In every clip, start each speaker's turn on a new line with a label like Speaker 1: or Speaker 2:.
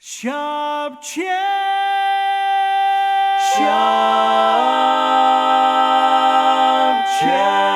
Speaker 1: Shop Chat! Shop Chat!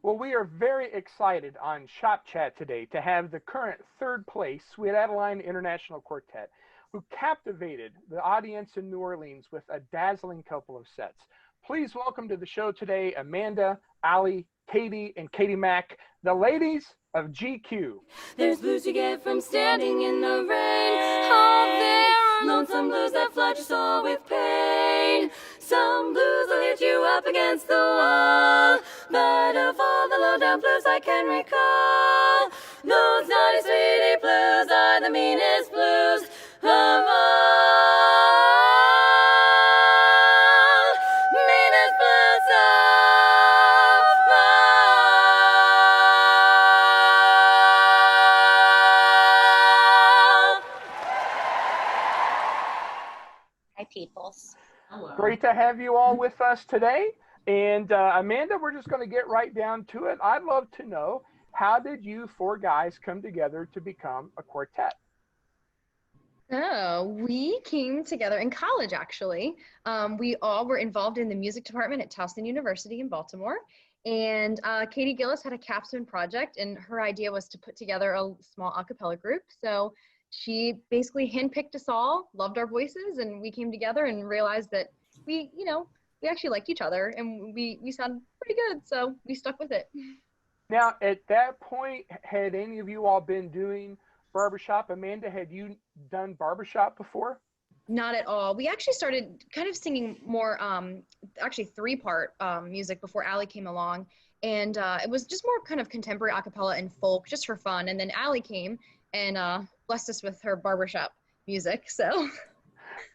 Speaker 2: Well, we are very excited on Shop Chat today to have the current third place Sweet Adeline International Quartet, who captivated the audience in New Orleans with a dazzling couple of sets. Please welcome to the show today Amanda, Ali, Katie, and Katie Mack, the ladies of GQ.
Speaker 3: There's blues you get from standing in the rain. Oh, there are lonesome blues that flood your soul with pain. Some blues will hit you up against the wall. But of all the low-down blues I can recall, those naughty, sweetie blues are the meanest blues of all. Meanest blues of all.
Speaker 4: Hi, peoples.
Speaker 3: Hello.
Speaker 2: Great to have you all with us today. And Amanda, we're just going to get right down to it. I'd love to know, how did you four guys come together to become a quartet?
Speaker 5: Oh, we came together in college, actually. We all were involved in the music department at Towson University in Baltimore. And Katie Gillis had a capstone project, and her idea was to put together a small a cappella group. So she basically handpicked us all, loved our voices, and we came together and realized that we actually liked each other, and we sounded pretty good, so we stuck with it.
Speaker 2: Now, at that point, had any of you all been doing barbershop? Amanda, had you done barbershop before?
Speaker 5: Not at all. We actually started kind of singing more, actually three-part music before Ali came along, and it was just more kind of contemporary a cappella and folk, just for fun. And then Ali came and blessed us with her barbershop music. So.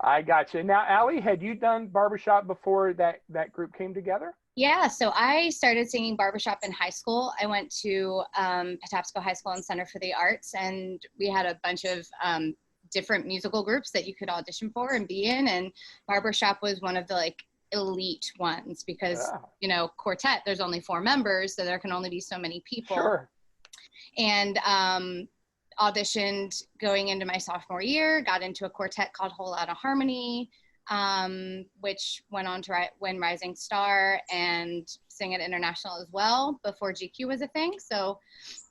Speaker 2: I got you. Now, Ali, had you done barbershop before that group came together?
Speaker 4: Yeah, so I started singing barbershop in high school. I went to Patapsco High School and Center for the Arts, and we had a bunch of different musical groups that you could audition for and be in, and barbershop was one of the elite ones because, quartet, there's only 4 members, so there can only be so many people.
Speaker 2: Sure.
Speaker 4: And auditioned going into my sophomore year, got into a quartet called Whole Lotta Harmony, which went on to win Rising Star and sing at International as well before GQ was a thing. So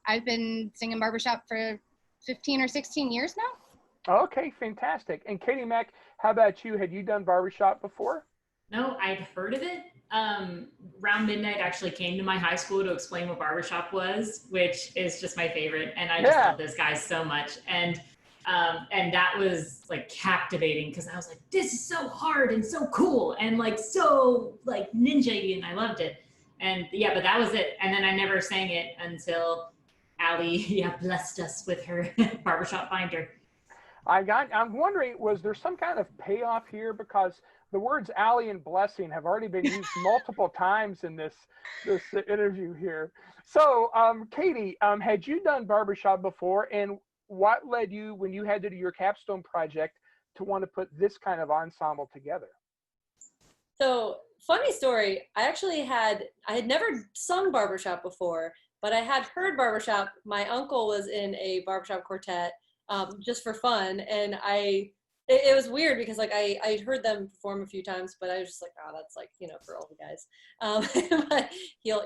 Speaker 4: I've been singing barbershop for 15 or 16 years now.
Speaker 2: Okay, fantastic. And Katie Mack, how about you? Had you done barbershop before?
Speaker 6: No, I'd heard of it. Round Midnight actually came to my high school to explain what barbershop was, which is just my favorite. And I just love this guy so much. And that was captivating because I was like, this is so hard and so cool and so ninja-y, and I loved it. And yeah, but that was it. And then I never sang it until Ali blessed us with her barbershop binder.
Speaker 2: I'm wondering, was there some kind of payoff here? Because the words Ali and blessing have already been used multiple times in this interview here. So, Katie, had you done barbershop before, and what led you, when you had to do your capstone project, to want to put this kind of ensemble together?
Speaker 7: So, funny story, I had never sung barbershop before, but I had heard barbershop. My uncle was in a barbershop quartet just for fun, and it was weird because I'd heard them perform a few times, but I was just like, oh, that's for old guys. But he'll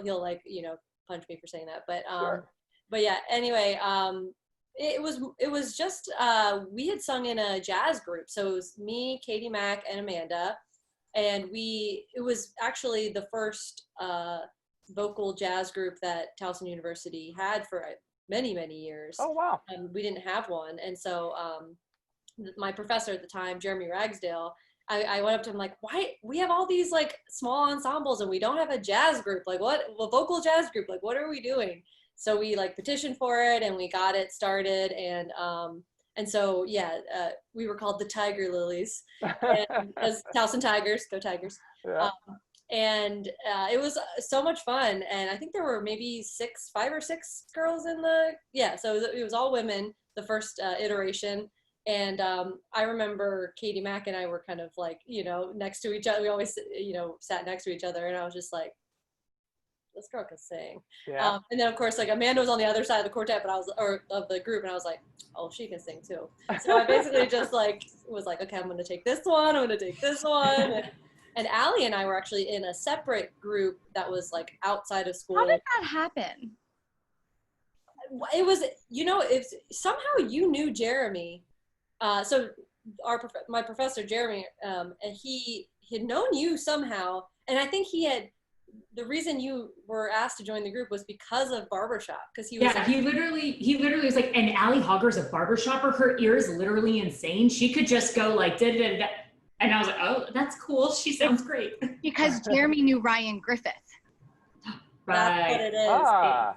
Speaker 7: punch me for saying that. But
Speaker 2: Sure.
Speaker 7: But yeah, anyway, it was just we had sung in a jazz group, so it was me, Katie Mack, and Amanda, and it was actually the first vocal jazz group that Towson University had for many years.
Speaker 2: Oh, wow.
Speaker 7: We didn't have one, and so my professor at the time, Jeremy Ragsdale, I went up to him why we have all these small ensembles and we don't have a jazz group? A vocal jazz group? What are we doing? So we petitioned for it and we got it started, and so we were called the Tiger Lilies, as Towson Tigers, go Tigers.
Speaker 2: Yeah.
Speaker 7: And it was so much fun, and I think there were maybe 5 or 6 girls in so it was all women, the first iteration. And I remember Katie Mack and I were kind of next to each other. We always sat next to each other, and I was just like, this girl can sing.
Speaker 2: Yeah.
Speaker 7: And then of course, like Amanda was on the other side of the quartet, or of the group, and I was like, oh, she can sing too. So I basically just like was like, okay, I'm going to take this one. I'm going to take this one. And Allie and I were actually in a separate group that was like outside of school.
Speaker 4: How did that happen?
Speaker 7: It was, it's somehow you knew Jeremy. So my professor Jeremy, and he had known you somehow, and I think the reason you were asked to join the group was because of barbershop, because he was
Speaker 6: he literally was like, and Allie Hogger's a barbershopper. Her ear is literally insane. She could just go like da da da. And I was like, oh, that's cool. She sounds great.
Speaker 4: Because Jeremy knew Ryan Griffith.
Speaker 7: That's what it is.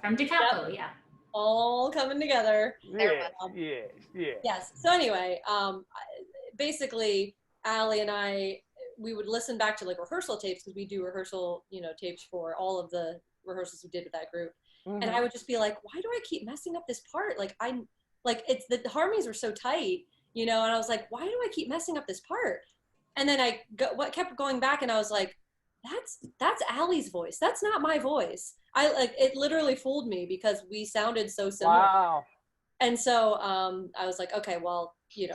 Speaker 6: From DeCapo, yeah.
Speaker 7: All coming together. Yes. So anyway, basically, Allie and I, we would listen back to like rehearsal tapes, because we do rehearsal, tapes for all of the rehearsals we did with that group. Mm-hmm. And I would just be like, why do I keep messing up this part? Like it's the harmonies were so tight, and I was like, why do I keep messing up this part? And then I kept going back, and I was like, that's Allie's voice. That's not my voice. It literally fooled me because we sounded so similar.
Speaker 2: Wow.
Speaker 7: And so I was like, okay, well,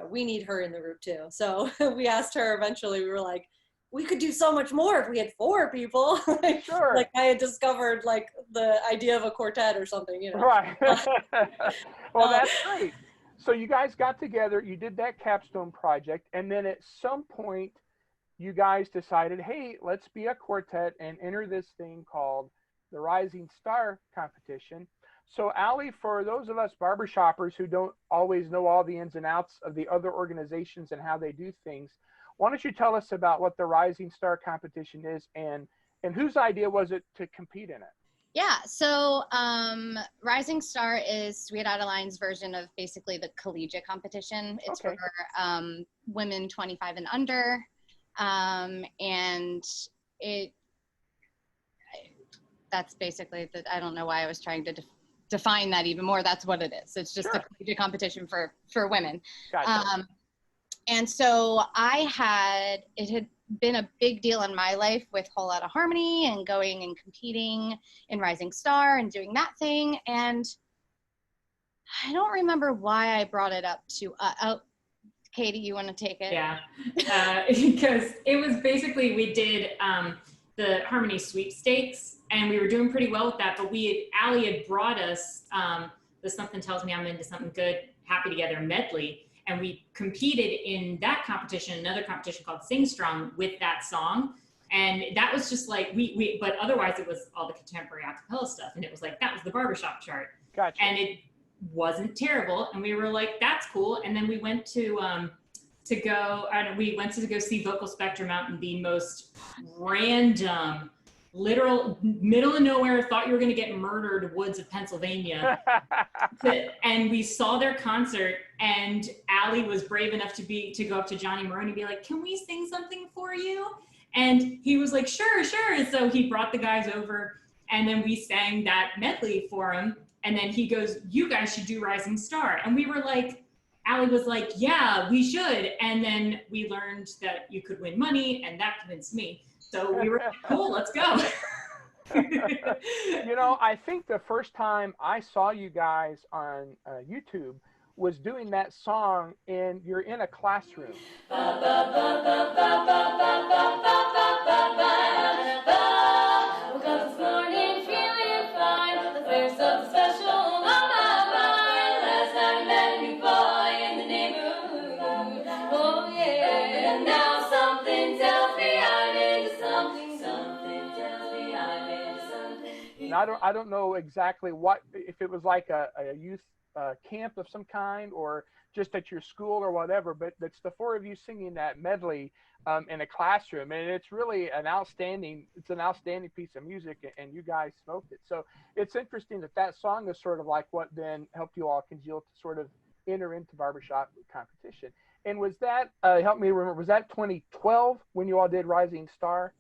Speaker 7: we need her in the group too. So we asked her eventually. We were like, we could do so much more if we had 4 people.
Speaker 2: Sure.
Speaker 7: Like I had discovered like the idea of a quartet or something,
Speaker 2: Right. Well, that's great. So you guys got together, you did that capstone project, and then at some point you guys decided, hey, let's be a quartet and enter this thing called the Rising Star competition. So Allie, for those of us barbershoppers who don't always know all the ins and outs of the other organizations and how they do things, why don't you tell us about what the Rising Star competition is and whose idea was it to compete in it?
Speaker 4: Yeah, so Rising Star is Sweet Adelines' version of basically the collegiate competition. It's for women 25 and under, and that's basically I don't know why I was trying to define that even more. That's what it is. It's just a collegiate competition for women.
Speaker 2: Gotcha.
Speaker 4: And so it had been a big deal in my life with Whole Lotta Harmony and going and competing in Rising Star and doing that thing. And I don't remember why I brought it up to, Katie, you want to take it?
Speaker 6: Yeah, because it was basically, we did the Harmony sweepstakes and we were doing pretty well with that, but Allie had brought us the Something Tells Me I'm Into Something Good, Happy Together medley. And we competed in that competition, another competition called Sing Strong, with that song. And that was just like, but otherwise it was all the contemporary acapella stuff. And it was like, that was the barbershop chart.
Speaker 2: Gotcha.
Speaker 6: And it wasn't terrible. And we were like, that's cool. And then we went to go see Vocal Spectrum out in the most random, literal middle of nowhere, thought you were going to get murdered woods of Pennsylvania. And we saw their concert, and Allie was brave enough to go up to Johnny Maroney and be like, can we sing something for you? And he was like, sure. And so he brought the guys over, and then we sang that medley for him. And then he goes, you guys should do Rising Star. And we were like, Allie was like, yeah, we should. And then we learned that you could win money, and that convinced me. So we were like, cool, let's go.
Speaker 2: I think the first time I saw you guys on YouTube was doing that song, and you're in a classroom. I don't know exactly if it was like a youth camp of some kind or just at your school or whatever, but it's the 4 of you singing that medley in a classroom, and it's really an outstanding piece of music, and you guys smoked it. So it's interesting that song is sort of like what then helped you all congeal to sort of enter into barbershop competition. And was that, help me remember, was that 2012 when you all did Rising Star?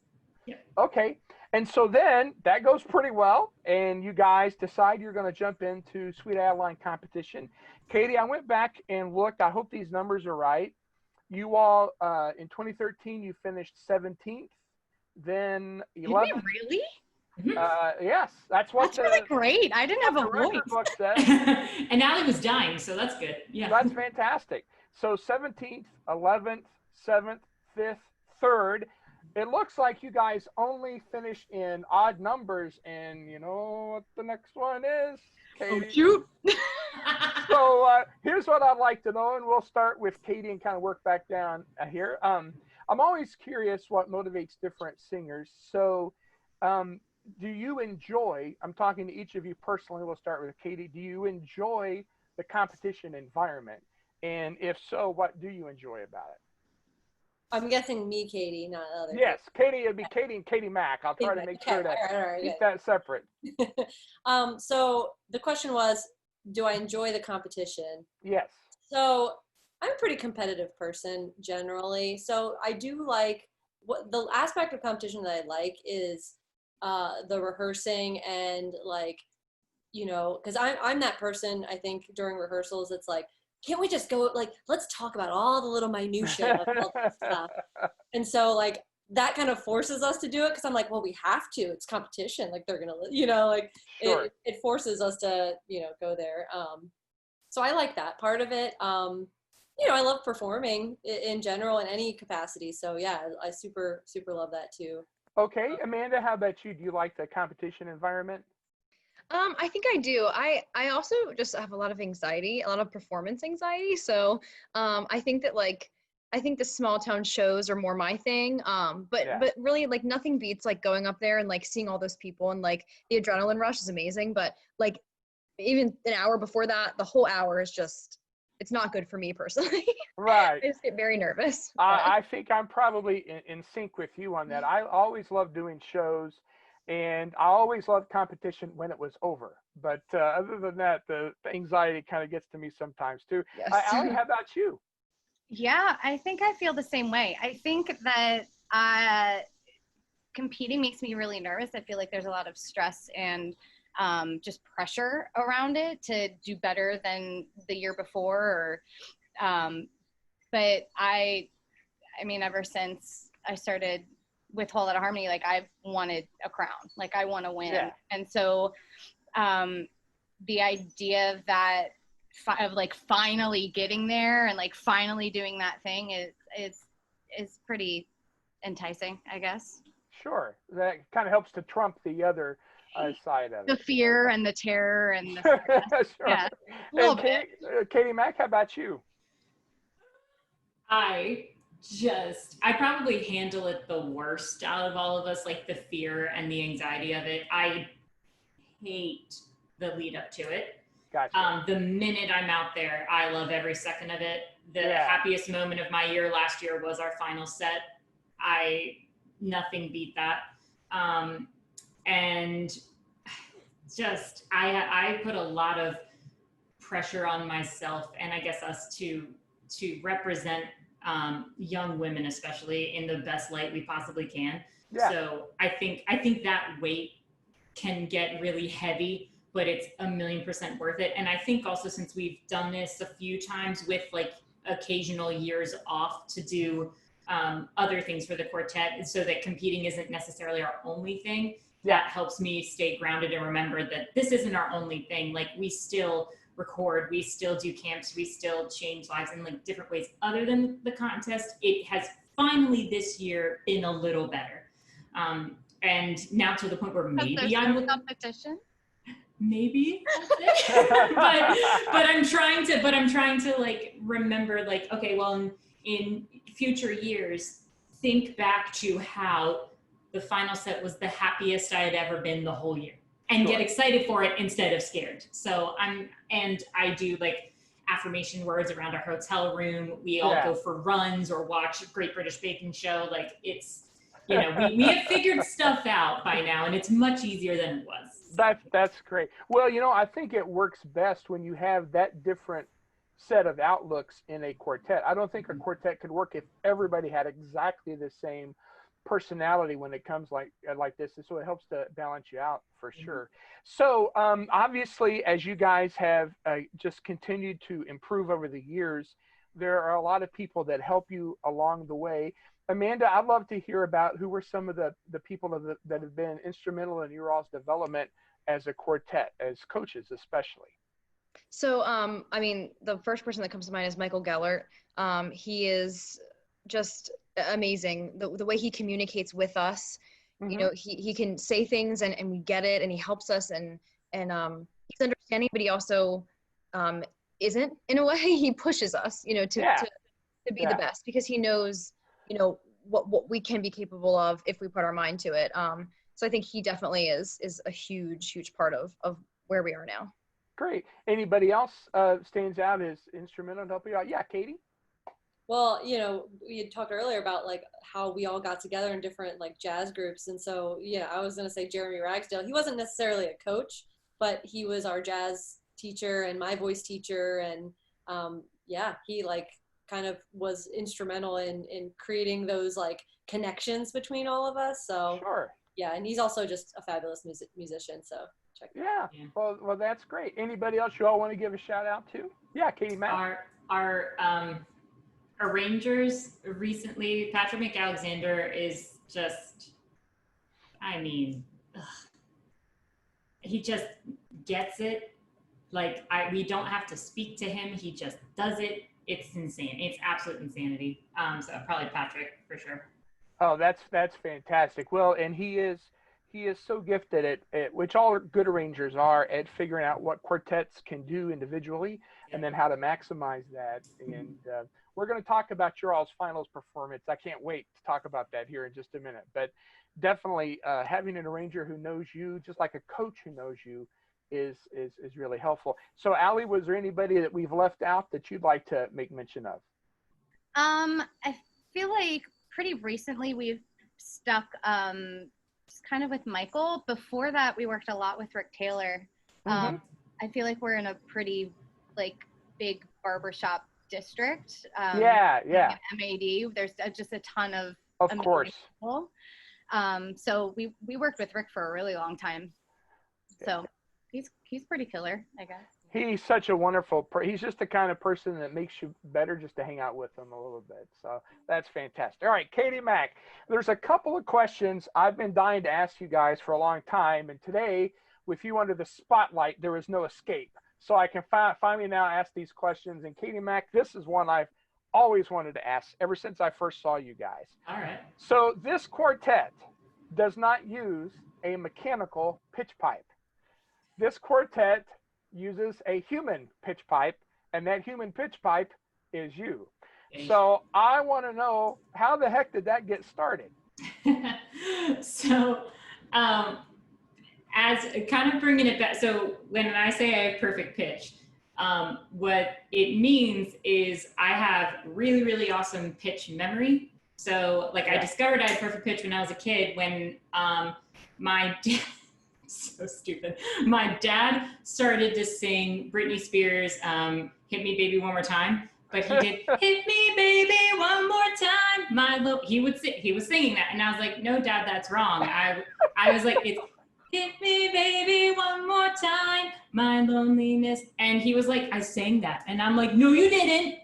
Speaker 6: Yeah.
Speaker 2: Okay. And so then that goes pretty well, and you guys decide you're going to jump into Sweet Adeline competition. Katie, I went back and looked. I hope these numbers are right. You all, in 2013, you finished 17th, then 11th.
Speaker 4: Did we really?
Speaker 2: Yes, that's what
Speaker 4: That's really great. I didn't have
Speaker 2: the
Speaker 4: a
Speaker 2: record
Speaker 4: voice.
Speaker 2: book says.
Speaker 6: And Allie was dying, so that's good. Yeah.
Speaker 2: That's fantastic. So 17th, 11th, 7th, 5th, 3rd. It looks like you guys only finished in odd numbers, and you know what the next one is, Katie?
Speaker 4: Oh, shoot.
Speaker 2: So here's what I'd like to know, and we'll start with Katie and kind of work back down here. I'm always curious what motivates different singers. So do you enjoy, I'm talking to each of you personally, we'll start with Katie, do you enjoy the competition environment? And if so, what do you enjoy about it?
Speaker 7: I'm guessing me, Katie, not other.
Speaker 2: Yes, Katie, it'd be Katie and Katie Mack. I'll try to make sure that keep that separate.
Speaker 7: So the question was, do I enjoy the competition?
Speaker 2: Yes.
Speaker 7: So I'm a pretty competitive person generally. So I do like, what the aspect of competition that I like is the rehearsing and like, you know, because I'm that person, I think during rehearsals, it's like, can't we just go, like, let's talk about all the little minutia of all this stuff. And so like that kind of forces us to do it, because I'm like, well, we have to, it's competition, like they're gonna, you know, like
Speaker 2: Sure.
Speaker 7: it forces us to, you know, go there. So I like that part of it. You know, I love performing in general in any capacity. So yeah, I super love that too.
Speaker 2: Okay, Amanda, how about you? Do you like the competition environment?
Speaker 5: I think I do. I also just have a lot of anxiety, a lot of performance anxiety. So I think that I think the small town shows are more my thing. But really like nothing beats like going up there and like seeing all those people, and like the adrenaline rush is amazing. But like even an hour before that, the whole hour is just, it's not good for me personally.
Speaker 2: Right.
Speaker 5: I just get very nervous.
Speaker 2: I think I'm probably in sync with you on that. I always love doing shows, and I always loved competition when it was over. But other than that, the anxiety kind of gets to me sometimes too.
Speaker 5: Yes.
Speaker 2: Allie, how about you?
Speaker 4: Yeah, I think I feel the same way. I think that competing makes me really nervous. I feel like there's a lot of stress and just pressure around it to do better than the year before. But I mean, ever since I started with Whole Lotta Harmony, like I've wanted a crown, like I want to win.
Speaker 2: Yeah.
Speaker 4: And so the idea that of like finally getting there and like finally doing that thing is pretty enticing, I guess.
Speaker 2: Sure, that kind of helps to trump the other side of it.
Speaker 4: The fear and the terror and the
Speaker 2: Sure.
Speaker 4: yeah, a little
Speaker 2: And Katie Mack, how about you?
Speaker 6: I probably handle it the worst out of all of us, like the fear and the anxiety of it. I hate the lead up to it.
Speaker 2: Gotcha.
Speaker 6: The minute I'm out there, I love every second of it. The happiest moment of my year last year was our final set. Nothing beat that. And just, I put a lot of pressure on myself, and I guess us to represent young women, especially, in the best light we possibly can. Yeah. So I think that weight can get really heavy, but it's 1,000,000% worth it. And I think also, since we've done this a few times with like occasional years off to do other things for the quartet, so that competing isn't necessarily our only thing, that helps me stay grounded and remember that this isn't our only thing. Like, we still record, we still do camps, we still change lives in like different ways other than the contest. It has finally this year been a little better. And now to the point where maybe I'm
Speaker 4: competition.
Speaker 6: Maybe but I'm trying to like remember, like, okay, well, in future years, think back to how the final set was the happiest I had ever been the whole year, and get excited for it instead of scared. So I do like affirmation words around our hotel room. We all go for runs or watch Great British Baking Show. Like, it's, you know, we have figured stuff out by now, and it's much easier than it was.
Speaker 2: That's great. Well, you know, I think it works best when you have that different set of outlooks in a quartet. I don't think a quartet could work if everybody had exactly the same personality when it comes like this, and so it helps to balance you out for sure. So obviously, as you guys have just continued to improve over the years, there are a lot of people that help you along the way. Amanda, I'd love to hear about who were some of the people that have been instrumental in your all's development as a quartet, as coaches especially.
Speaker 5: So, I mean, the first person that comes to mind is Michael Gellert. He is just amazing. The way he communicates with us, you know, he can say things and we get it, and he helps us, and he's understanding, but he also isn't, in a way. He pushes us, you know, to be the best, because he knows, you know, what we can be capable of if we put our mind to it. So I think he definitely is a huge part of where we are now.
Speaker 2: Great. Anybody else stands out as instrumental in helping you out? Yeah, Katie?
Speaker 7: Well, you know, we had talked earlier about like how we all got together in different like jazz groups. And so, yeah, I was going to say Jeremy Ragsdale. He wasn't necessarily a coach, but he was our jazz teacher and my voice teacher. And yeah, he like kind of was instrumental in creating those like connections between all of us. So
Speaker 2: Sure.
Speaker 7: Yeah, and he's also just a fabulous musician. So check it out.
Speaker 2: Yeah. Well, that's great. Anybody else you all want to give a shout out to? Yeah, Katie Mack.
Speaker 6: Our arrangers recently, Patrick McAlexander is just, I mean, he just gets it. Like we don't have to speak to him. He just does it. It's insane. It's absolute insanity. So probably Patrick for sure.
Speaker 2: Oh, that's fantastic. Well, and he is so gifted at which all good arrangers are, at figuring out what quartets can do individually and then how to maximize that. And we're going to talk about your all's finals performance. I can't wait to talk about that here in just a minute. But definitely having an arranger who knows you, just like a coach who knows you, is really helpful. So, Allie, was there anybody that we've left out that you'd like to make mention of?
Speaker 4: I feel like pretty recently we've stuck kind of with Michael. Before that, we worked a lot with Rick Taylor. I feel like we're in a pretty like big barbershop district.
Speaker 2: Yeah.
Speaker 4: MAD. There's just a ton of
Speaker 2: course.
Speaker 4: People. So we worked with Rick for a really long time. So he's pretty killer, I guess.
Speaker 2: He's such a wonderful he's just the kind of person that makes you better just to hang out with him a little bit. So that's fantastic. All right, Katie Mack, there's a couple of questions I've been dying to ask you guys for a long time. And today, with you under the spotlight, there is no escape. So I can finally now ask these questions. And Katie Mack, this is one I've always wanted to ask ever since I first saw you guys.
Speaker 6: All right.
Speaker 2: So this quartet does not use a mechanical pitch pipe. This quartet uses a human pitch pipe, and that human pitch pipe is you. So I want to know, how the heck did that get started?
Speaker 6: So as kind of bringing it back, so when I say I have perfect pitch, what it means is I have really, really awesome pitch memory. So like I discovered I had perfect pitch when I was a kid, when my dad, so stupid. My dad started to sing Britney Spears' Hit Me Baby One More Time, but he did Hit Me Baby One More Time, my love. He was singing that, and I was like, no, Dad, that's wrong. I was like, it's Hit Me Baby One More Time, my loneliness. And he was like, I sang that. And I'm like, no, you didn't.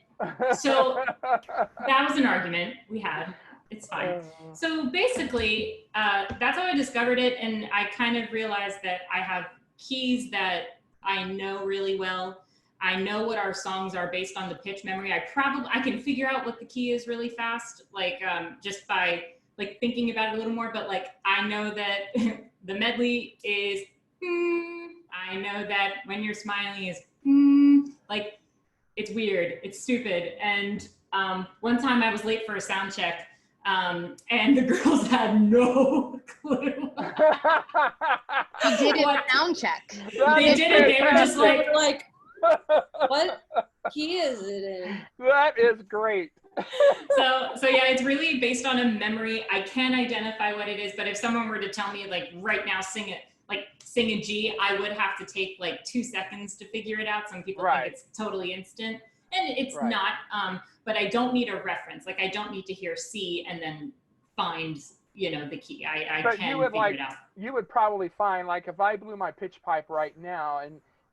Speaker 6: So that was an argument we had. It's fine. So basically, that's how I discovered it. And I kind of realized that I have keys that I know really well. I know what our songs are based on the pitch memory. I can figure out what the key is really fast, like just by like thinking about it a little more. But like, I know that the medley is, I know that When You're Smiling is, like, it's weird, it's stupid. And one time I was late for a sound check, and the girls had no clue.
Speaker 4: He did a sound check.
Speaker 6: They did it. They were just like,
Speaker 7: what key is it in?
Speaker 2: That is great.
Speaker 6: So yeah, it's really based on a memory. I can identify what it is, but if someone were to tell me like right now, sing a G, I would have to take like 2 seconds to figure it out. Some people think it's totally instant, and it's not. But I don't need a reference. Like I don't need to hear C and then find, the key. I can figure it out.
Speaker 2: You would probably find, like, if I blew my pitch pipe right now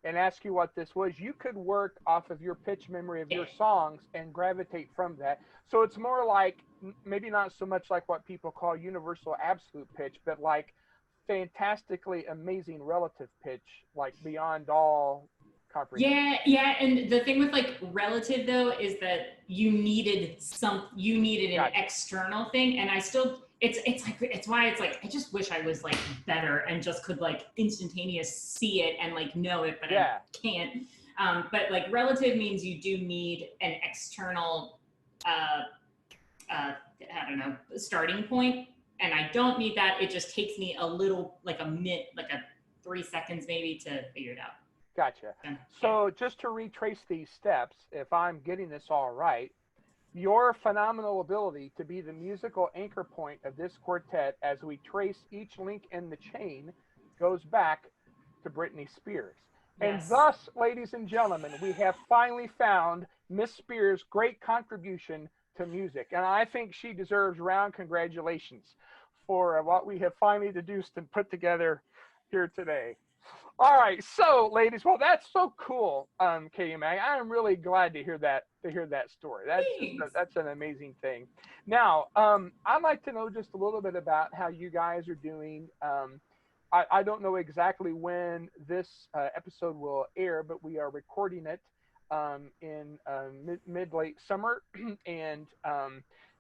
Speaker 2: and and ask you what this was, you could work off of your pitch memory of your songs and gravitate from that. So it's more like, maybe not so much like what people call universal absolute pitch, but like fantastically amazing relative pitch, like beyond all comprehension.
Speaker 6: Yeah, and the thing with like relative though is that you needed an
Speaker 2: Gotcha.
Speaker 6: external thing, and I still it's why it's like I just wish I was like better and just could like instantaneous see it and like know it, but
Speaker 2: Yeah.
Speaker 6: I can't. But like relative means you do need an external I don't know, starting point, and I don't need that. It just takes me a little, like a minute, like a 3 seconds maybe to figure it out.
Speaker 2: Gotcha. So just to retrace these steps, if I'm getting this all right, your phenomenal ability to be the musical anchor point of this quartet as we trace each link in the chain goes back to Britney Spears. And
Speaker 6: Yes.
Speaker 2: thus, ladies and gentlemen, we have finally found Miss Spears' great contribution to music. And I think she deserves round congratulations for what we have finally deduced and put together here today. All right, so ladies, well, that's so cool, Katie Mag. I am really glad to hear that story. That's an amazing thing. Now, I'd like to know just a little bit about how you guys are doing. I don't know exactly when this episode will air, but we are recording it in mid-late summer, and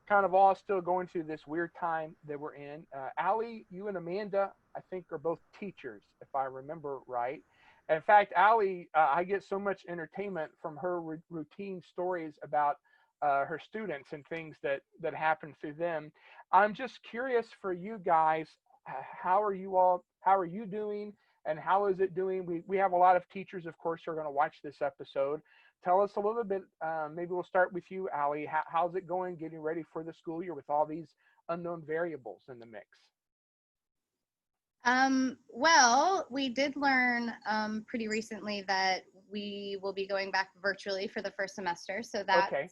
Speaker 2: kind of all still going through this weird time that we're in. Allie, you and Amanda, I think, are both teachers, if I remember right. In fact, Allie, I get so much entertainment from her routine stories about her students and things that happen through them. I'm just curious for you guys, how are you doing, and how is it doing? We have a lot of teachers, of course, who are going to watch this episode. Tell us a little bit, maybe we'll start with you, Allie. How's it going getting ready for the school year with all these unknown variables in the mix?
Speaker 4: Well, we did learn pretty recently that we will be going back virtually for the first semester. So that's
Speaker 2: okay.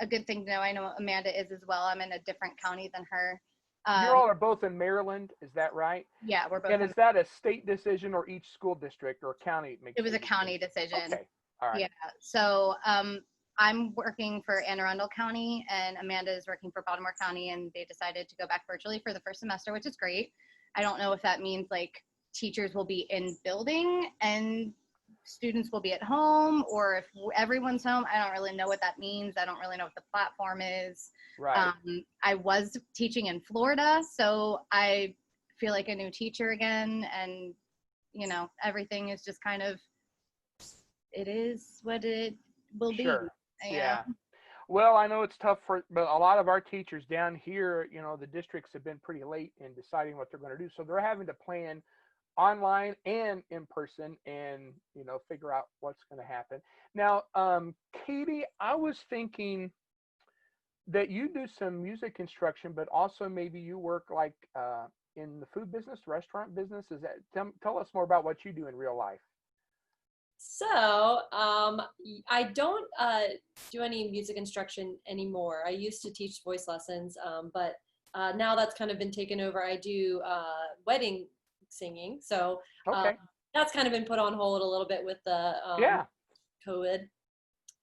Speaker 4: A good thing to know. I know Amanda is as well. I'm in a different county than her.
Speaker 2: You all are both in Maryland, is that right?
Speaker 4: Yeah, we're both.
Speaker 2: And is that a state decision or each school district or county makes
Speaker 4: it was a county decision.
Speaker 2: Okay. All right.
Speaker 4: Yeah. So I'm working for Anne Arundel County, and Amanda is working for Baltimore County, and they decided to go back virtually for the first semester, which is great. I don't know if that means like teachers will be in building and students will be at home, or if everyone's home. I don't really know what that means. I don't really know what the platform is.
Speaker 2: Right.
Speaker 4: I was teaching in Florida, so I feel like a new teacher again, and everything is just kind of, it is what it will be.
Speaker 2: Sure. Yeah. Well, I know it's tough but a lot of our teachers down here, the districts have been pretty late in deciding what they're going to do. So they're having to plan online and in person and, figure out what's going to happen. Now, Katie, I was thinking that you do some music instruction, but also maybe you work like in the food business, restaurant business. Tell us more about what you do in real life.
Speaker 7: So I don't do any music instruction anymore. I used to teach voice lessons, but now that's kind of been taken over. I do wedding singing. So
Speaker 2: okay.
Speaker 7: That's kind of been put on hold a little bit with the COVID.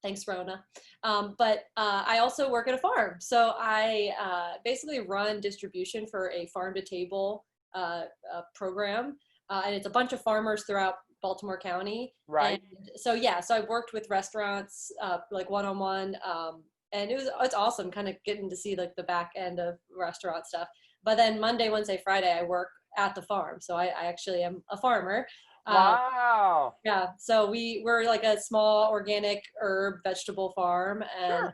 Speaker 7: Thanks, Rona. But I also work at a farm. So I basically run distribution for a farm-to-table program. And it's a bunch of farmers throughout Baltimore County.
Speaker 2: Right.
Speaker 7: And so I've worked with restaurants like one-on-one, and it's awesome kind of getting to see like the back end of restaurant stuff. But then Monday, Wednesday, Friday, I work at the farm. So I actually am a farmer.
Speaker 2: Wow.
Speaker 7: Yeah. So we're like a small organic herb vegetable farm, and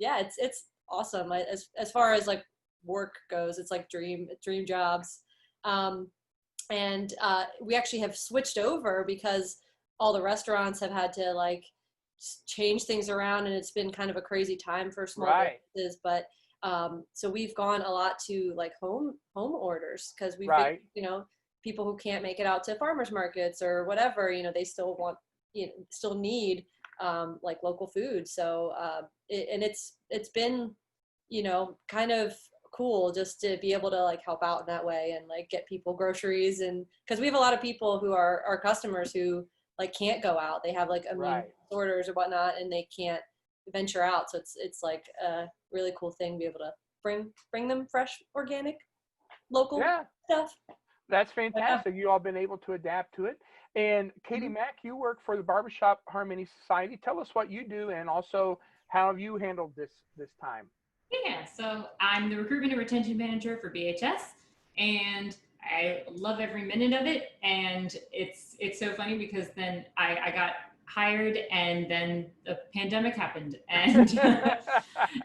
Speaker 2: sure.
Speaker 7: It's awesome. As far as like work goes, it's like dream jobs. And we actually have switched over because all the restaurants have had to like change things around, and it's been kind of a crazy time for small businesses. But so we've gone a lot to like home orders, because we've been, people who can't make it out to farmers markets or whatever, they still want, still need like local food. So it's been, kind of cool just to be able to like help out in that way and like get people groceries, and because we have a lot of people who are our customers who like can't go out. They have like immune disorders or whatnot, and they can't venture out. So it's like a really cool thing to be able to bring them fresh, organic, local stuff.
Speaker 2: That's fantastic. You all been able to adapt to it. And Katie Mack, you work for the Barbershop Harmony Society. Tell us what you do, and also how have you handled this time?
Speaker 6: Yeah, so I'm the recruitment and retention manager for BHS, and I love every minute of it. And it's so funny because then I got hired, and then the pandemic happened, and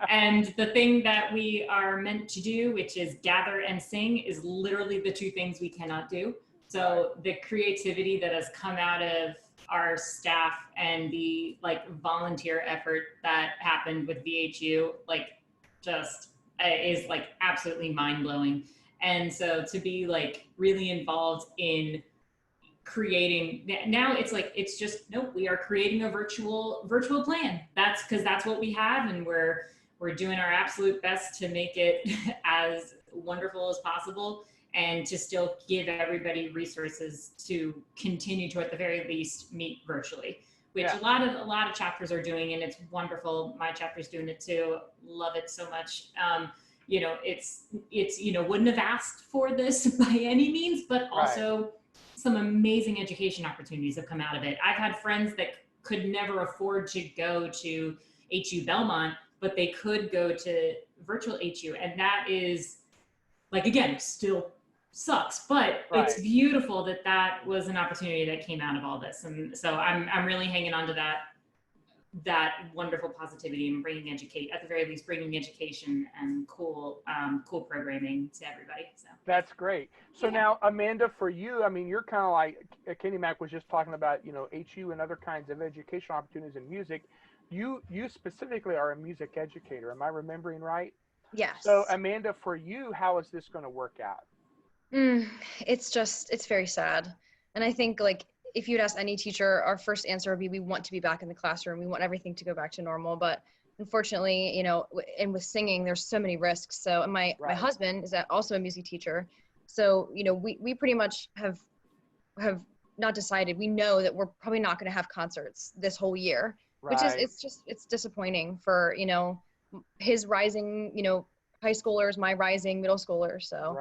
Speaker 6: and the thing that we are meant to do, which is gather and sing, is literally the two things we cannot do. So the creativity that has come out of our staff and the like volunteer effort that happened with VHU, like just is like absolutely mind blowing. And so to be like really involved in creating now, it's like it's just nope, we are creating a virtual plan. That's because that's what we have, and we're doing our absolute best to make it as wonderful as possible, and to still give everybody resources to continue to at the very least meet virtually, which a lot of chapters are doing, and it's wonderful. My chapter's doing it too. Love it so much. You know, it's you know, wouldn't have asked for this by any means, but also some amazing education opportunities have come out of it. I've had friends that could never afford to go to HU Belmont, but they could go to virtual HU, and that is like, again, still sucks, but it's beautiful that that was an opportunity that came out of all this. And so I'm really hanging on to that wonderful positivity and at the very least, bringing education and cool programming to everybody. So
Speaker 2: that's great. So now, Amanda, for you, I mean, you're kind of like Kenny Mack was just talking about, you know, HU and other kinds of educational opportunities in music. You specifically are a music educator. Am I remembering right?
Speaker 5: Yes.
Speaker 2: So Amanda, for you, how is this going to work out?
Speaker 5: It's very sad. And I think like if you'd ask any teacher, our first answer would be, we want to be back in the classroom. We want everything to go back to normal. But unfortunately, you know, and with singing, there's so many risks. So my husband is also a music teacher. So, you know, we pretty much have not decided. We know that we're probably not going to have concerts this whole year, which is, it's disappointing for, you know, his rising, you know, high schoolers, my rising middle schoolers. So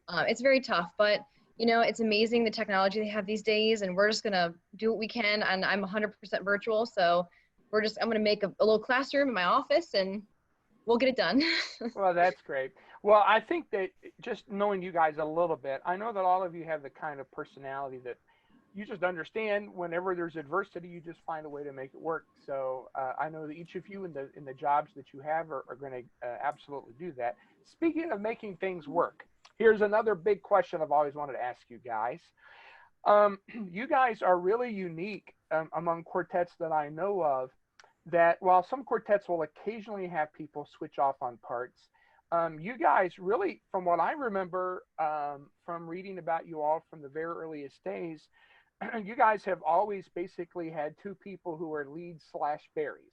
Speaker 5: it's very tough, but you know, it's amazing the technology they have these days, and we're just going to do what we can. And I'm 100% virtual. So I'm going to make a little classroom in my office, and we'll get it done.
Speaker 2: Well, that's great. Well, I think that just knowing you guys a little bit, I know that all of you have the kind of personality that you just understand whenever there's adversity, you just find a way to make it work. So I know that each of you in the jobs that you have are going to absolutely do that. Speaking of making things work, here's another big question I've always wanted to ask you guys. You guys are really unique among quartets that I know of, that while some quartets will occasionally have people switch off on parts, you guys really, from what I remember from reading about you all from the very earliest days, you guys have always basically had two people who are lead/berries.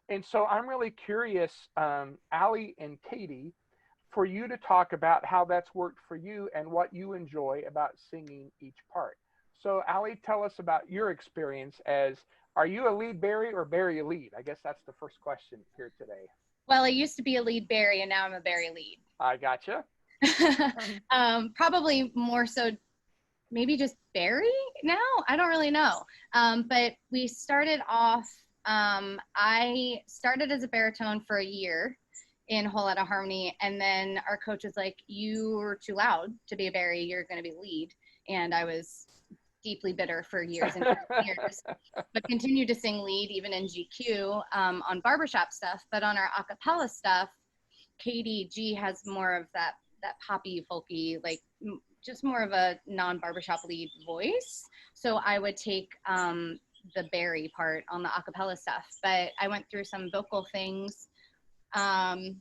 Speaker 2: And so I'm really curious, Allie and Katie, for you to talk about how that's worked for you and what you enjoy about singing each part. So Allie, tell us about your experience as, are you a lead berry or berry lead? I guess that's the first question here today.
Speaker 4: Well, I used to be a lead berry, and now I'm a berry lead.
Speaker 2: I gotcha.
Speaker 4: Probably more so maybe just berry now. I don't really know. But we started off, I started as a baritone for a year in Whole Lotta Harmony, and then our coach was like, you were too loud to be a berry, you're going to be lead. And I was deeply bitter for years and years, but continued to sing lead even in GQ on barbershop stuff. But on our a cappella stuff, Katie G has more of that poppy, folky, like just more of a non-barbershop lead voice. So I would take the berry part on the a cappella stuff. But I went through some vocal things, I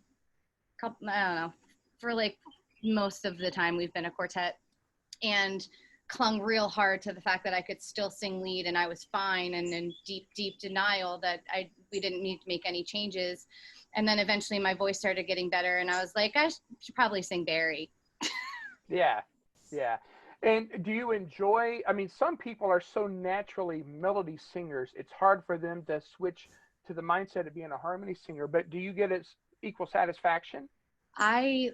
Speaker 4: don't know, for like most of the time we've been a quartet, and clung real hard to the fact that I could still sing lead and I was fine, and in deep denial that we didn't need to make any changes. And then eventually my voice started getting better, and I was like, I should probably sing berry.
Speaker 2: Yeah. And do you enjoy, I mean, some people are so naturally melody singers, it's hard for them to switch to the mindset of being a harmony singer, but do you get equal satisfaction?
Speaker 4: I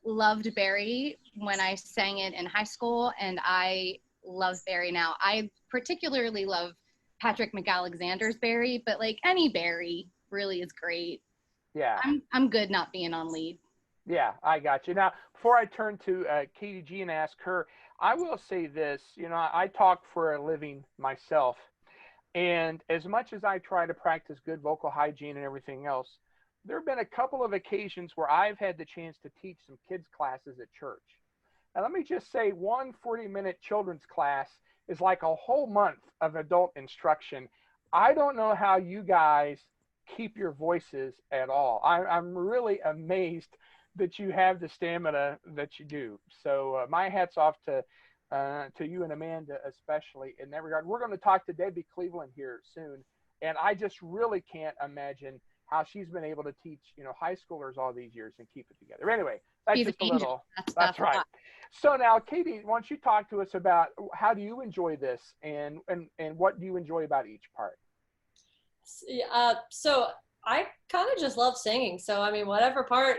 Speaker 4: loved Barry when I sang it in high school, and I love Barry now. I particularly love Patrick McAlexander's Barry, but like any Barry really is great.
Speaker 2: Yeah.
Speaker 4: I'm good not being on lead.
Speaker 2: Yeah, I got you. Now, before I turn to Katie G and ask her, I will say this. You know, I talk for a living myself. And as much as I try to practice good vocal hygiene and everything else, there have been a couple of occasions where I've had the chance to teach some kids classes at church. And let me just say, one 40-minute children's class is like a whole month of adult instruction. I don't know how you guys keep your voices at all. I'm really amazed that you have the stamina that you do. So my hat's off to you and Amanda, especially in that regard. We're going to talk to Debbie Cleveland here soon, and I just really can't imagine how she's been able to teach, you know, high schoolers all these years and keep it together. Anyway, that's
Speaker 4: She's
Speaker 2: just a
Speaker 4: an angel.
Speaker 2: little.
Speaker 4: That's
Speaker 2: That's
Speaker 4: a
Speaker 2: right.
Speaker 4: lot.
Speaker 2: So now, Katie, why don't you talk to us about how do you enjoy this, and what do you enjoy about each part?
Speaker 7: So I kind of just love singing. So I mean, whatever part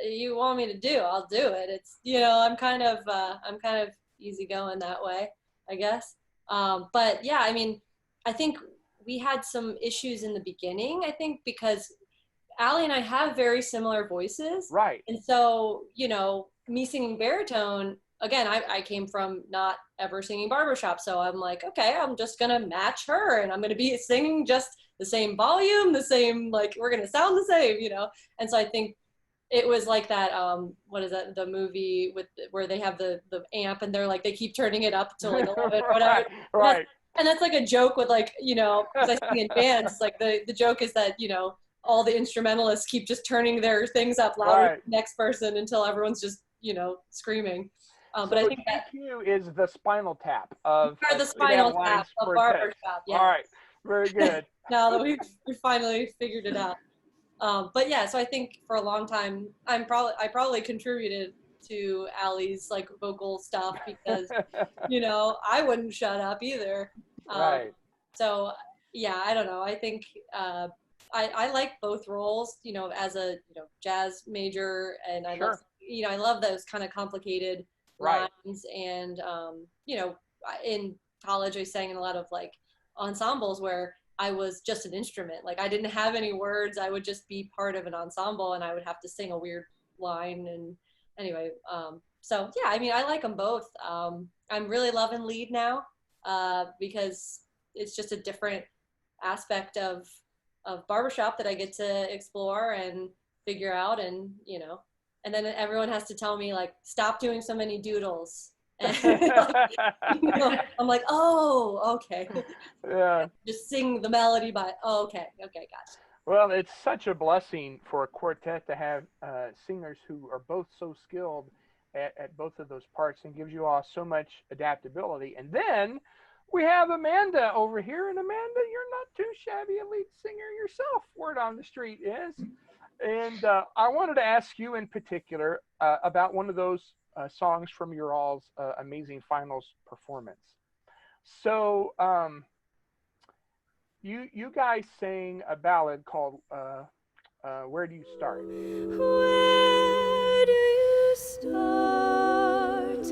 Speaker 7: you want me to do, I'll do it. It's, you know, I'm kind of easygoing that way, I guess. But yeah, I mean, I think we had some issues in the beginning. I think because Allie and I have very similar voices,
Speaker 2: Right.
Speaker 7: and so, you know, me singing baritone, again, I came from not ever singing barbershop, so I'm like, okay, I'm just gonna match her, and I'm gonna be singing just the same volume, the same, like, we're gonna sound the same, you know. And so I think it was like that, what is that, the movie with where they have the amp and they're like, they keep turning it up to like 11 or whatever.
Speaker 2: Right.
Speaker 7: And that's like a joke with, like, you know, because I sing in bands, it's like the joke is that, you know, all the instrumentalists keep just turning their things up louder
Speaker 2: Right.
Speaker 7: to the next person until everyone's just, you know, screaming.
Speaker 2: So
Speaker 7: But I think that
Speaker 2: GQ is the Spinal Tap of
Speaker 7: are the
Speaker 2: Sweet
Speaker 7: spinal
Speaker 2: Adelines
Speaker 7: tap of
Speaker 2: Quartet.
Speaker 7: barbershop. Yeah.
Speaker 2: All right, very good.
Speaker 7: Now that we finally figured it out. But yeah, so I think for a long time, I probably contributed to Allie's like vocal stuff because, you know, I wouldn't shut up either.
Speaker 2: Right.
Speaker 7: So yeah, I don't know. I think I like both roles, you know, as a, you know, jazz major, and I love, you know, I love those kind of complicated lines. And you know, in college I sang in a lot of like ensembles where I was just an instrument. Like I didn't have any words. I would just be part of an ensemble, and I would have to sing a weird line. And anyway, so yeah, I mean, I like them both. I'm really loving lead now because it's just a different aspect of barbershop that I get to explore and figure out. And, you know, and then everyone has to tell me like, stop doing so many doodles. And like, you know, I'm like, oh, okay.
Speaker 2: Yeah.
Speaker 7: Just sing the melody by, oh, okay, gotcha.
Speaker 2: Well, it's such a blessing for a quartet to have singers who are both so skilled at both of those parts, and gives you all so much adaptability. And then we have Amanda over here, and Amanda, you're not too shabby a lead singer yourself, word on the street is. And I wanted to ask you in particular about one of those songs from your all's amazing finals performance. So you guys sang a ballad called Where Do You Start?
Speaker 3: Where do you start?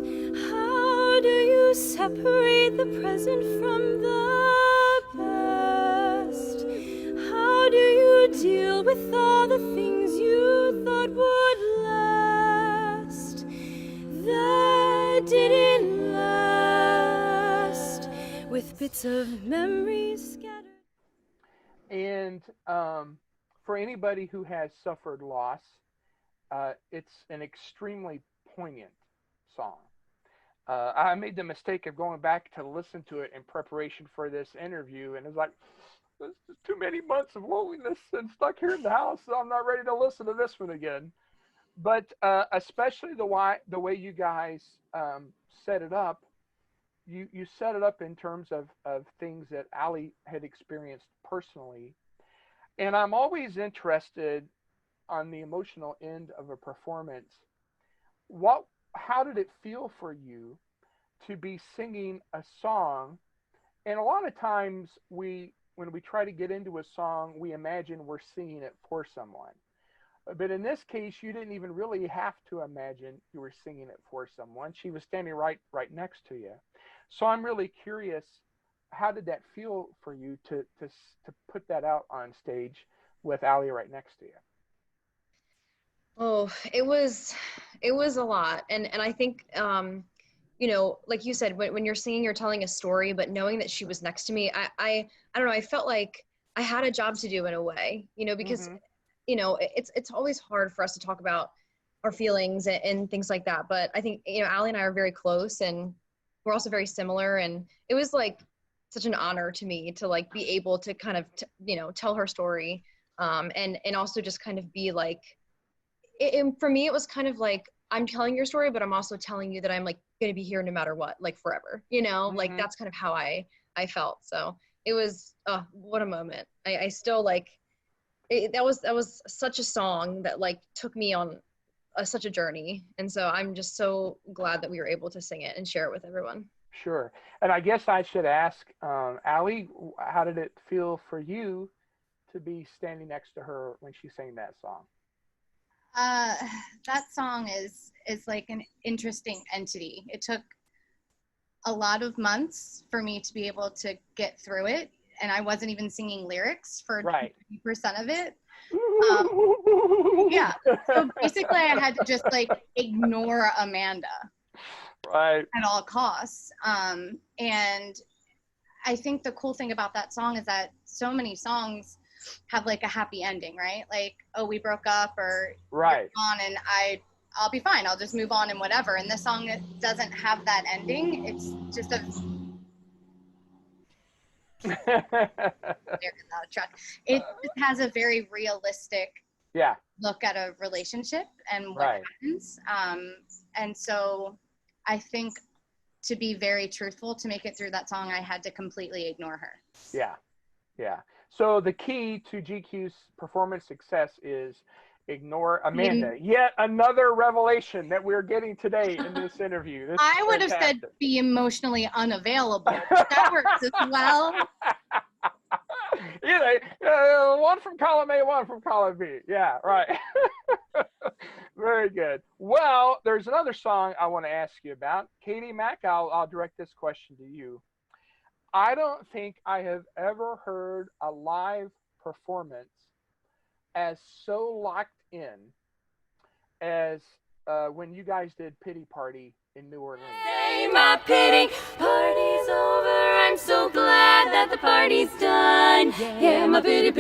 Speaker 3: How do you separate the present from the past? How do you deal with all the things you thought would last that didn't last, with bits of memories scattered?
Speaker 2: And for anybody who has suffered loss, it's an extremely poignant song. I made the mistake of going back to listen to it in preparation for this interview, and it's like, there's too many months of loneliness and stuck here in the house, so I'm not ready to listen to this one again. But especially the way you guys set it up, you set it up in terms of things that Allie had experienced personally. And I'm always interested on the emotional end of a performance. How did it feel for you to be singing a song, and a lot of times when we try to get into a song, we imagine we're singing it for someone. But in this case, you didn't even really have to imagine you were singing it for someone. She was standing right next to you. So I'm really curious, how did that feel for you to put that out on stage with Allie right next to you?
Speaker 5: Oh, it was a lot. And I think, you know, like you said, when you're singing, you're telling a story, but knowing that she was next to me, I don't know, I felt like I had a job to do in a way, you know, because, you know, it's always hard for us to talk about our feelings and things like that. But I think, you know, Allie and I are very close, and we're also very similar. And it was like such an honor to me to like be able to kind of, you know, tell her story. And also just kind of be like, for me, it was kind of like, I'm telling your story, but I'm also telling you that I'm like going to be here no matter what, like forever, you know, like that's kind of how I felt. So it was, what a moment. I still like, that was such a song that like took me on such a journey. And so I'm just so glad that we were able to sing it and share it with everyone.
Speaker 2: Sure. And I guess I should ask, Allie, how did it feel for you to be standing next to her when she sang that song?
Speaker 4: That song is like an interesting entity. It took a lot of months for me to be able to get through it, and I wasn't even singing lyrics for 50% of it. Yeah. So basically, I had to just like ignore Amanda,
Speaker 2: right,
Speaker 4: at all costs. And I think the cool thing about that song is that so many songs have like a happy ending, right? Like, oh, we broke up, or
Speaker 2: right,
Speaker 4: on, and I'll be fine. I'll just move on and whatever. And this song doesn't have that ending. It's just a it just has a very realistic look at a relationship and what happens. And so I think, to be very truthful, to make it through that song, I had to completely ignore her.
Speaker 2: Yeah. So the key to GQ's performance success is ignore Amanda. Yet another revelation that we're getting today in this interview.
Speaker 4: I would have said be emotionally unavailable. That works as well.
Speaker 2: One from column A, one from column B. Yeah, right. Very good. Well, there's another song I want to ask you about. Katie Mack, I'll direct this question to you. I don't think I have ever heard a live performance as so locked in as when you guys did Pity Party in New Orleans.
Speaker 3: Say my pity party's over. I'm so glad that the party's done. Yeah, my pity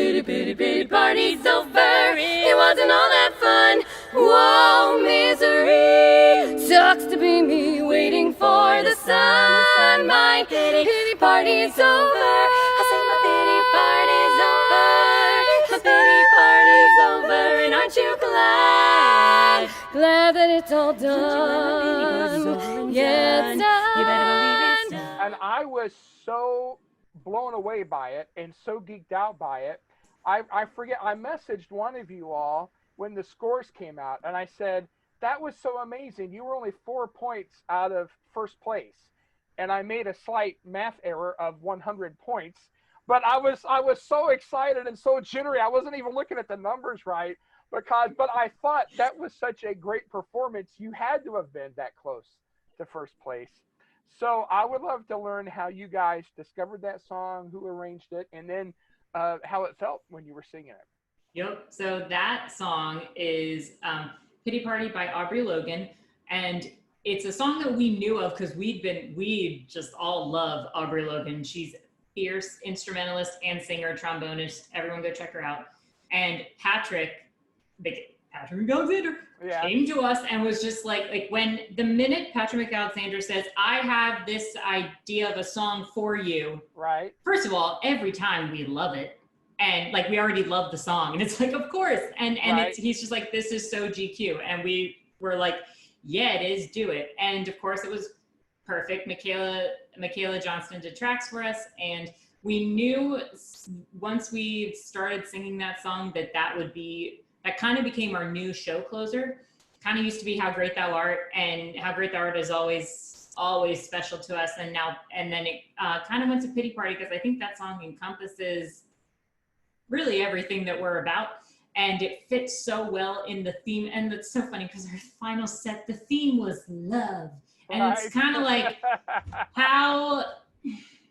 Speaker 3: party's over. It wasn't all that fun. Whoa, misery. Sucks to be me waiting for the sun. My pity party's over. I say my pity party's over. My pity party's over. And aren't you glad? Glad that it's all done. Yeah, it's done. You better believe it's done.
Speaker 2: And I was so blown away by it and so geeked out by it. I forget, I messaged one of you all when the scores came out, and I said, that was so amazing. You were only 4 points out of first place. And I made a slight math error of 100 points. But I was so excited and so jittery. I wasn't even looking at the numbers right. But I thought that was such a great performance. You had to have been that close to first place. So I would love to learn how you guys discovered that song, who arranged it, and then how it felt when you were singing it.
Speaker 6: Yep. So that song is Pity Party by Aubrey Logan. And it's a song that we knew of because we just all love Aubrey Logan. She's a fierce instrumentalist and singer, trombonist. Everyone go check her out. And Patrick Alexander came to us and was just like when the minute Patrick Alexander says, I have this idea of a song for you.
Speaker 2: Right.
Speaker 6: First of all, every time we love it. And like, we already love the song. And it's like, of course. And he's just like, this is so GQ. And we were like, yeah, it is, do it. And of course it was perfect. Michaela Johnston did tracks for us. And we knew once we started singing that song that kind of became our new show closer. Kind of used to be How Great Thou Art, and How Great Thou Art is always always special to us. And then it kind of went to Pity Party, because I think that song encompasses really everything that we're about. And it fits so well in the theme. And it's so funny because our final set, the theme was love. And
Speaker 2: Right.
Speaker 6: it's kind of like, how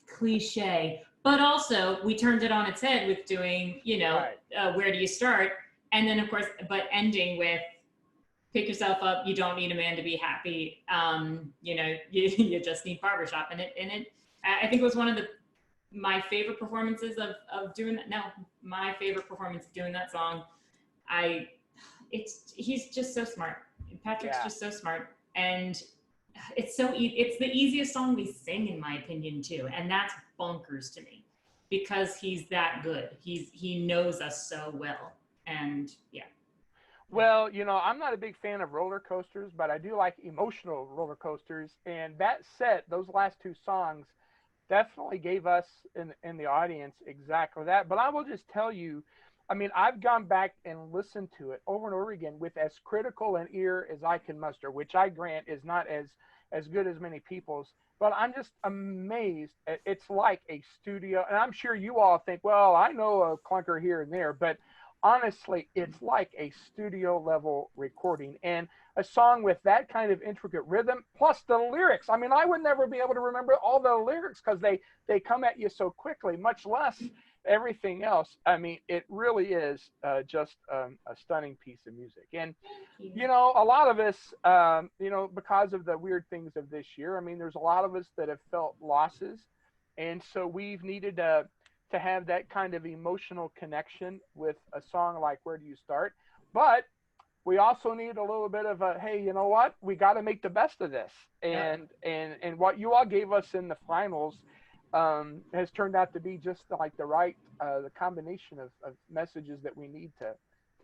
Speaker 6: cliche, but also we turned it on its head with doing, where do you start? And then of course, but ending with pick yourself up. You don't need a man to be happy. You just need barbershop. And I think it was one of my favorite performances of doing that. No, my favorite performance of doing that song. He's just so smart. Patrick's just so smart. And it's it's the easiest song we sing, in my opinion, too. And that's bonkers to me, because he's that good. He knows us so well. And yeah.
Speaker 2: Well, I'm not a big fan of roller coasters, but I do like emotional roller coasters. And that set, those last two songs, definitely gave us in the audience exactly that. But I will just tell you, I mean, I've gone back and listened to it over and over again with as critical an ear as I can muster, which I grant is not as good as many people's. But I'm just amazed. It's like a studio, and I'm sure you all think, well, I know a clunker here and there, but honestly, it's like a studio level recording, and a song with that kind of intricate rhythm, plus the lyrics. I mean, I would never be able to remember all the lyrics because they come at you so quickly, much less everything else. I mean, it really is just a stunning piece of music. And, a lot of us, because of the weird things of this year, I mean, there's a lot of us that have felt losses. And so we've needed to have that kind of emotional connection with a song like Where Do You Start? But we also need a little bit of a, hey, you know what? We got to make the best of this. And what you all gave us in the finals has turned out to be just like the combination of messages that we need to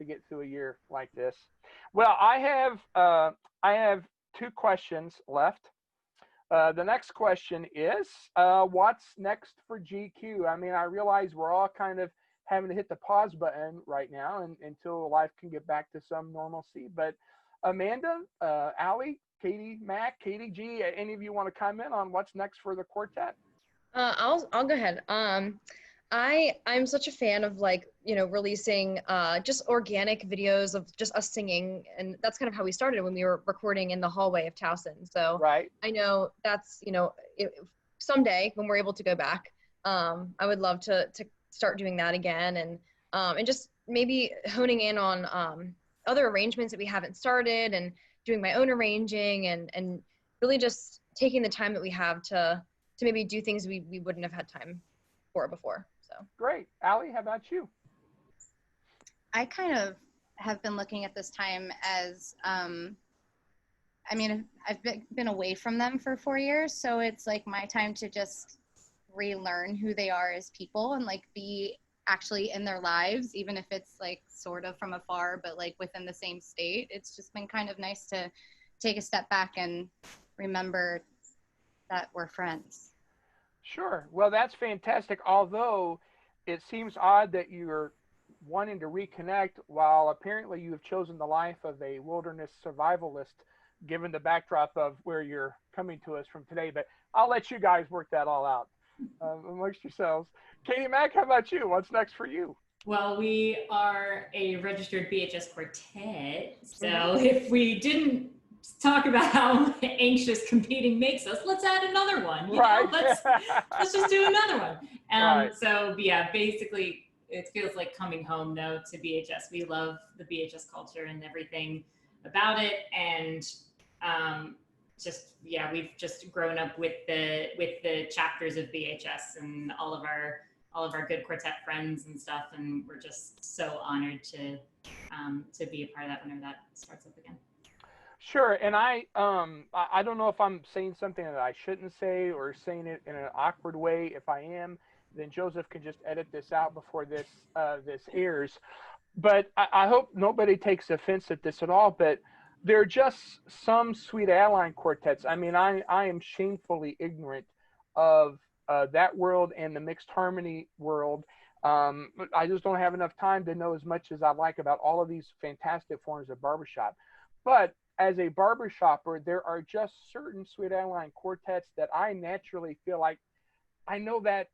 Speaker 2: get through a year like this. Well, I have two questions left. The next question is, what's next for GQ? I mean, I realize we're all kind of having to hit the pause button right now until life can get back to some normalcy. But Amanda, Allie, Katie, Mac, Katie G, any of you want to comment on what's next for the quartet?
Speaker 5: I'll go ahead. I'm such a fan of releasing just organic videos of just us singing, and that's kind of how we started when we were recording in the hallway of Towson. So
Speaker 2: right.
Speaker 5: I know that's someday when we're able to go back, I would love to start doing that again, and just maybe honing in on other arrangements that we haven't started, and doing my own arranging, and really just taking the time that we have to maybe do things we wouldn't have had time for before. So
Speaker 2: great. Allie, how about you?
Speaker 4: I kind of have been looking at this time as, I've been away from them for 4 years, so it's like my time to just relearn who they are as people and be actually in their lives, even if it's sort of from afar, but within the same state. It's just been kind of nice to take a step back and remember that we're friends.
Speaker 2: Sure. Well, that's fantastic. Although it seems odd that you're wanting to reconnect while apparently you have chosen the life of a wilderness survivalist, given the backdrop of where you're coming to us from today. But I'll let you guys work that all out amongst yourselves. Katie Mack, how about you? What's next for you?
Speaker 6: Well, we are a registered BHS quartet. So if we didn't talk about how anxious competing makes us, let's add another one.
Speaker 2: Right.
Speaker 6: Let's just do another one.
Speaker 2: Right.
Speaker 6: So yeah, basically it feels like coming home though to BHS. We love the BHS culture and everything about it. And we've just grown up with the chapters of BHS and all of our good quartet friends and stuff. And we're just so honored to be a part of that whenever that starts up again.
Speaker 2: Sure, and I don't know if I'm saying something that I shouldn't say or saying it in an awkward way. If I am, then Joseph can just edit this out before this airs. But I hope nobody takes offense at this at all. But there are just some Sweet Adeline quartets. I mean, I am shamefully ignorant of that world and the mixed harmony world. I just don't have enough time to know as much as I'd like about all of these fantastic forms of barbershop. But as a barbershopper, there are just certain Sweet Adeline quartets that I naturally feel like I know that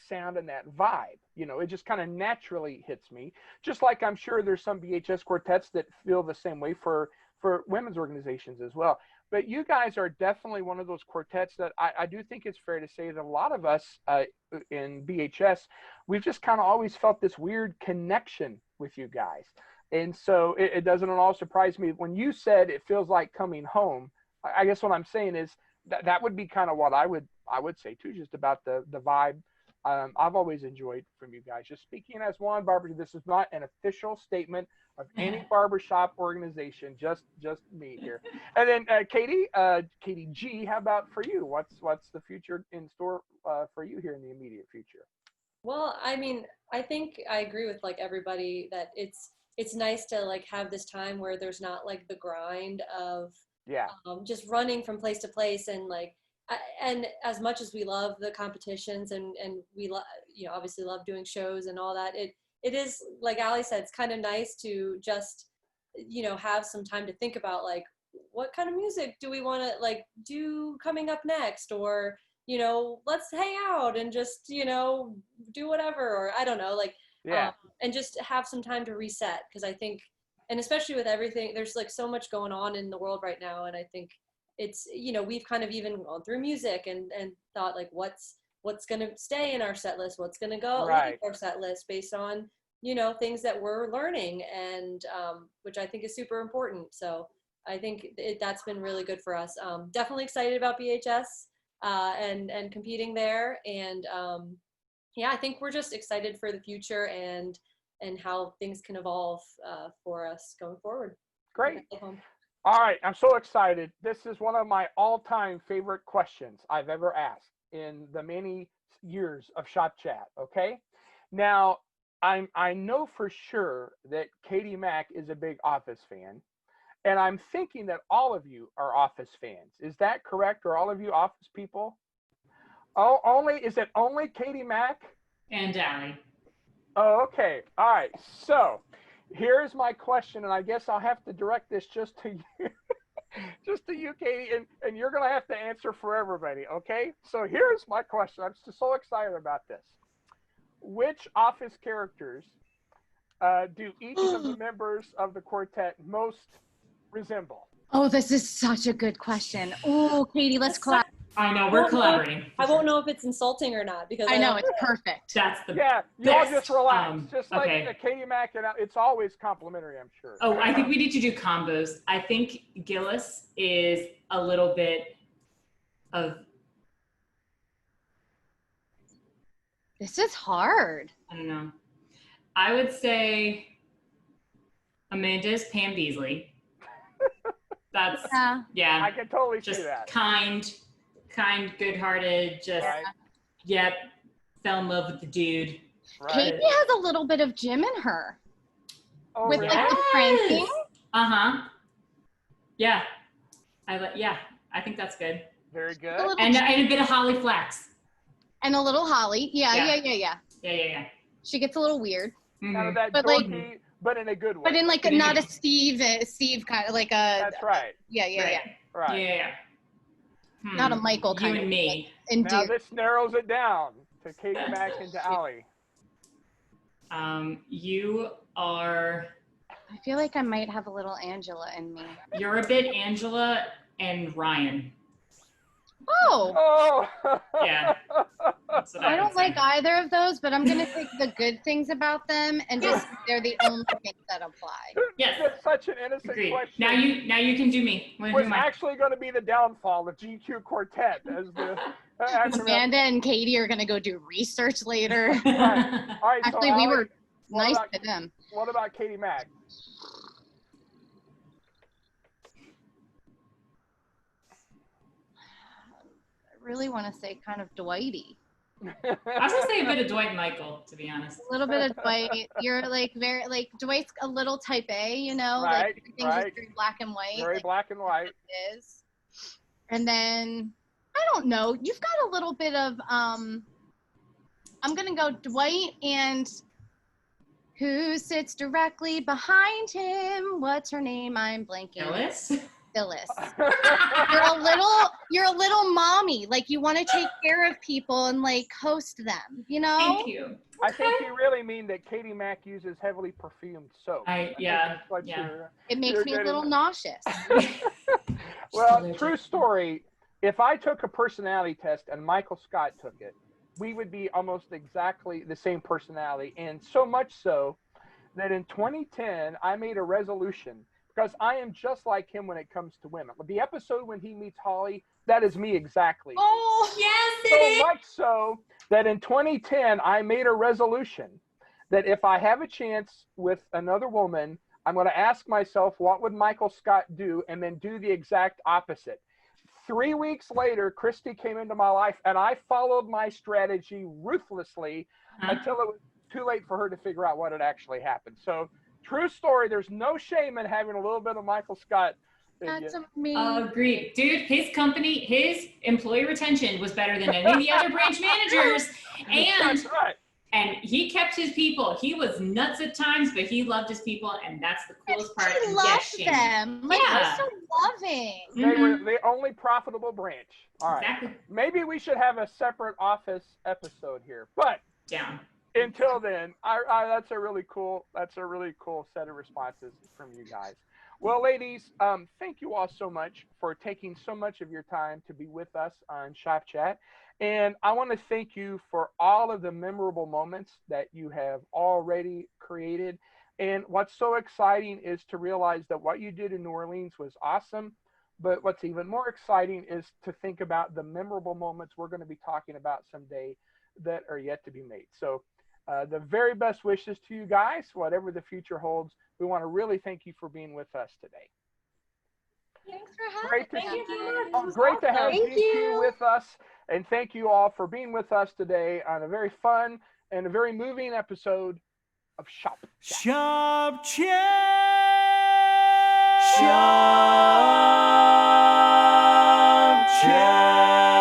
Speaker 2: sound and that vibe. You know, it just kind of naturally hits me. Just like I'm sure there's some BHS quartets that feel the same way for women's organizations as well. But you guys are definitely one of those quartets that I do think it's fair to say that a lot of us in BHS, we've just kind of always felt this weird connection with you guys. And so it doesn't at all surprise me when you said it feels like coming home. I guess what I'm saying is that would be kind of what I would say too, just about the vibe. I've always enjoyed from you guys. Just speaking as one barber, this is not an official statement of any barbershop organization, just me here. And then Katie G, how about for you? What's the future in store for you here in the immediate future?
Speaker 7: Well, I mean, I think I agree with like everybody that it's nice to like have this time where there's not like the grind of just running from place to place, and like and as much as we love the competitions and we obviously love doing shows and all that, it is, like Ali said, it's kind of nice to just have some time to think about like what kind of music do we want to like do coming up next, or let's hang out and just do whatever, or I don't know, like and just have some time to reset, because I think, and especially with everything, there's like so much going on in the world right now, and I think it's we've kind of even gone through music and thought like what's going to stay in our set list, what's going to go leave our set list based on things that we're learning, and which I think is super important. So I think that's been really good for us. Definitely excited about BHS and competing there, and I think we're just excited for the future and how things can evolve for us going forward.
Speaker 2: Great. All right, I'm so excited. This is one of my all-time favorite questions I've ever asked in the many years of Shop Chat, okay? Now, I know for sure that Katie Mack is a big Office fan, and I'm thinking that all of you are Office fans. Is that correct? Are all of you Office people? Oh, is it only Katie Mack?
Speaker 6: And Ali.
Speaker 2: Oh, okay. All right. So here's my question, and I guess I'll have to direct this just to you, just to you, Katie, and you're going to have to answer for everybody, okay? So here's my question. I'm just so excited about this. Which Office characters do each of the members of the quartet most resemble?
Speaker 4: Oh, this is such a good question. Oh, Katie, let's clap.
Speaker 6: I know, we're collaborating.
Speaker 7: I won't know if it's insulting or not, because
Speaker 4: I know it's perfect.
Speaker 6: That's the
Speaker 2: you all just relax. Just like
Speaker 6: okay.
Speaker 2: Katie Mack, and it's always complimentary, I'm sure.
Speaker 6: Oh, I think we need to do combos. I think Gillis is a little bit of.
Speaker 4: This is hard.
Speaker 6: I don't know. I would say Amanda is Pam Beasley. That's yeah.
Speaker 2: I can totally
Speaker 6: just
Speaker 2: see that.
Speaker 6: Kind, good-hearted, just fell in love with the dude.
Speaker 4: Right. Katie has a little bit of Jim in her.
Speaker 2: Oh,
Speaker 4: with
Speaker 2: really?
Speaker 4: like the pranking.
Speaker 6: Yeah. I think that's good.
Speaker 2: Very good.
Speaker 6: And a bit of Holly Flax.
Speaker 4: And a little Holly. Yeah.
Speaker 6: Yeah.
Speaker 4: She gets a little weird.
Speaker 2: Kind of that dorky, but in a good way.
Speaker 4: But in like not a Steve kind of like a.
Speaker 2: That's right.
Speaker 4: Yeah.
Speaker 2: Right.
Speaker 6: Yeah.
Speaker 4: Not a Michael kind
Speaker 6: you and me.
Speaker 4: Like,
Speaker 2: now this narrows it down to Katie Mack and to Ali.
Speaker 6: You are.
Speaker 4: I feel like I might have a little Angela in me.
Speaker 6: You're a bit Angela and Ryan.
Speaker 4: Oh.
Speaker 6: Yeah.
Speaker 4: I don't like either of those, but I'm gonna take the good things about them and just they're the only things that apply.
Speaker 6: Yes.
Speaker 2: That's such an innocent
Speaker 6: Agreed.
Speaker 2: question.
Speaker 6: Now you can do me.
Speaker 2: Was actually going to be the downfall of GQ Quartet as the.
Speaker 4: Amanda and Katie are gonna go do research later.
Speaker 2: All right.
Speaker 4: Actually,
Speaker 2: so
Speaker 4: we were nice to them.
Speaker 2: What about Katie Mack?
Speaker 4: I really want to say kind of Dwighty.
Speaker 6: I was gonna say a bit of Dwight and Michael, to be honest.
Speaker 4: A little bit of Dwight. You're like very like Dwight's a little type A, you know,
Speaker 2: right,
Speaker 4: like everything's just very black and white.
Speaker 2: Very
Speaker 4: like,
Speaker 2: black and white.
Speaker 4: It is. And then I don't know. You've got a little bit of I'm gonna go Dwight and who sits directly behind him. What's her name? I'm blanking.
Speaker 6: Phyllis?
Speaker 4: Phyllis. You're a little mommy. Like, you want to take care of people and like host them, you know?
Speaker 6: Thank you.
Speaker 2: I think you really mean that Katie Mack uses heavily perfumed soap.
Speaker 6: Yeah.
Speaker 4: It makes me a little nauseous.
Speaker 2: Well, true story. If I took a personality test and Michael Scott took it, we would be almost exactly the same personality. And so much so that in 2010, I made a resolution because I am just like him when it comes to women. The episode when he meets Holly, that is me exactly.
Speaker 4: Oh,
Speaker 6: yes,
Speaker 2: So much so that in 2010, I made a resolution that if I have a chance with another woman, I'm going to ask myself, what would Michael Scott do? And then do the exact opposite. 3 weeks later, Christy came into my life, and I followed my strategy ruthlessly until it was too late for her to figure out what had actually happened. So, true story, there's no shame in having a little bit of Michael Scott.
Speaker 4: That's amazing.
Speaker 6: Agreed. Dude, his company, his employee retention was better than any of the other branch managers. And
Speaker 2: That's right.
Speaker 6: And he kept his people. He was nuts at times, but he loved his people, and that's the coolest part.
Speaker 4: He loved them. Like,
Speaker 6: Yeah.
Speaker 4: we're so loving.
Speaker 2: They were the only profitable branch. All right.
Speaker 6: Exactly.
Speaker 2: Maybe we should have a separate office episode here. But
Speaker 6: Down.
Speaker 2: until then, that's a really cool set of responses from you guys. Well, ladies, thank you all so much for taking so much of your time to be with us on Shop Chat. And I want to thank you for all of the memorable moments that you have already created. And what's so exciting is to realize that what you did in New Orleans was awesome. But what's even more exciting is to think about the memorable moments we're going to be talking about someday that are yet to be made. So the very best wishes to you guys, whatever the future holds. We want to really thank you for being with us today.
Speaker 4: Thanks for
Speaker 2: Great
Speaker 4: having
Speaker 2: to
Speaker 4: me.
Speaker 2: Great to have
Speaker 5: Thank
Speaker 2: you two with us. And thank you all for being with us today on a very fun and a very moving episode of Shop Chat.
Speaker 1: Shop Chat. Shop Chat.